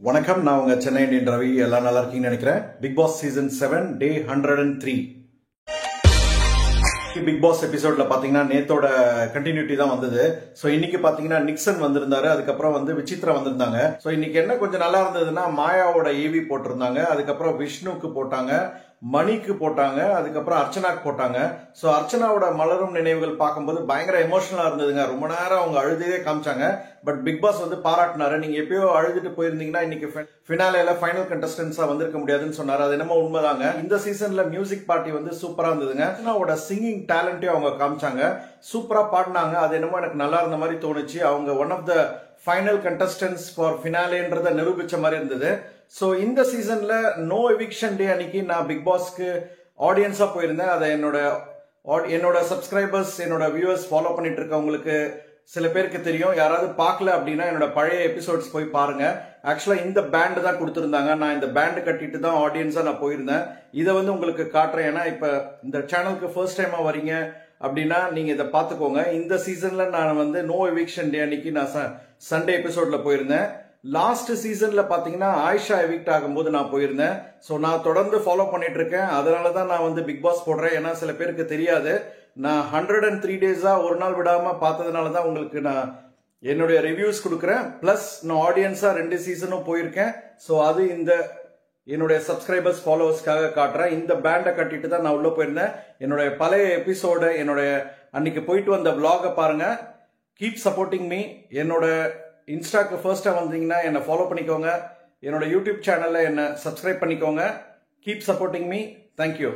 வணக்கம், நான் உங்க சென்னை இந்தியன் ரவி. எல்லாம் நல்லா இருக்கீங்கன்னு நினைக்கிறேன். பிக் பாஸ் சீசன் 7 டே 103 பிக் பாஸ் எபிசோட்ல பாத்தீங்கன்னா நேத்தோட கண்டினியூட்டி தான் வந்தது. சோ இன்னைக்கு பாத்தீங்கன்னா நிக்சன் வந்திருந்தாரு, அதுக்கப்புறம் வந்து விசித்ரா வந்திருந்தாங்க. சோ இன்னைக்கு என்ன கொஞ்சம் நல்லா இருந்ததுன்னா மாயாவோட ஏவி போட்டிருந்தாங்க, அதுக்கப்புறம் விஷ்ணுக்கு போட்டாங்க, மணிக்கு போட்டாங்க, அதுக்கப்புறம் அர்ச்சனாக்கு போட்டாங்க. சோ அர்ச்சனாவோட மலரும் நினைவுகள் பார்க்கும்போது பயங்கர எமோஷனலா இருந்ததுங்க. ரொம்ப நேரம் அவங்க அழுதே காமிச்சாங்க. பட் பிக் பாஸ் வந்து பாராட்டினாரு. நீங்க எப்பயோ அழுதுட்டு போயிருந்தீங்கன்னா இன்னைக்கு ஃபினாலேல ஃபைனல் கண்டஸ்டன்ஸா வந்திருக்க முடியாதுன்னு சொன்னாரு. அது என்னமோ உண்மைதாங்க. இந்த சீசன்ல மியூசிக் பார்ட்டி வந்து சூப்பரா இருந்ததுங்க. அர்ச்சனாவோட சிங்கிங் டேலண்ட்டையும் அவங்க காமிச்சாங்க, சூப்பரா பாடினாங்க. அது என்னமோ எனக்கு நல்லா இருந்த மாதிரி தோணுச்சு. அவங்க one of the final contestants for ஃபினாலேன்றத நிரூபிச்ச மாதிரி இருந்தது. சோ இந்த சீசன்ல நோ எவிக்ஷன் டே அன்னைக்கு நான் பிக் பாஸ்க்கு ஆடியன்ஸா போயிருந்தேன். அதை என்னோட சப்ஸ்கிரைபர்ஸ், என்னோட வியூவர்ஸ் ஃபாலோ பண்ணிட்டு இருக்கவங்களுக்கு சில பேருக்கு தெரியும். யாராவது பார்க்கல அப்படின்னா என்னோட பழைய எபிசோட்ஸ் போய் பாருங்க. ஆக்சுவலா இந்த பேண்ட் தான் கொடுத்திருந்தாங்க. நான் இந்த பேண்ட் கட்டிட்டு தான் ஆடியன்ஸா நான் போயிருந்தேன். இதை வந்து உங்களுக்கு காட்டுறேன். ஏன்னா இப்ப இந்த சேனலுக்கு ஃபர்ஸ்ட் டைமா வரீங்க அப்படின்னா நீங்க இதை பாத்துக்கோங்க. இந்த சீசன்ல நான் வந்து நோ எவிக்ஷன் டே அன்னைக்கு நான் சண்டே எபிசோட்ல போயிருந்தேன். லாஸ்ட் சீசன்ல பாத்தீங்கன்னா ஆயிஷா எவிக்ட் ஆகும்போது நான் போயிருந்தேன். சோ நான் தொடர்ந்து ஃபாலோ பண்ணிட்டு இருக்கேன். அதனாலதான் நான் வந்து பிக் பாஸ் போடுறேன். ஏன்னா சில பேருக்கு தெரியாது, நான் 103 டேஸா ஒரு நாள் விடாம பார்த்ததுனாலதான் உங்களுக்கு நான் என்னுடைய ரிவ்யூஸ் கொடுக்குறேன். பிளஸ் நான் ஆடியன்ஸா 2 சீசனும் போயிருக்கேன். சோ அது இந்த என்னுடைய சப்ஸ்கிரைபர்ஸ் ஃபாலோவர்ஸ்க்காக காட்டுறேன். இந்த பேண்டை கட்டிட்டு தான் நான் உள்ள போயிருந்தேன். என்னுடைய பழைய எபிசோட, என்னுடைய அன்னைக்கு போயிட்டு வந்த விளாக பாருங்க. Keep supporting me. என்னோட இன்ஸ்டாக்கு ஃபர்ஸ்டா வந்தீங்கன்னா என்ன ஃபாலோ பண்ணிக்கோங்க. என்னோட யூடியூப் சேனல்ல என்ன சப்ஸ்கிரைப் பண்ணிக்கோங்க. Keep supporting me. தேங்க்யூ.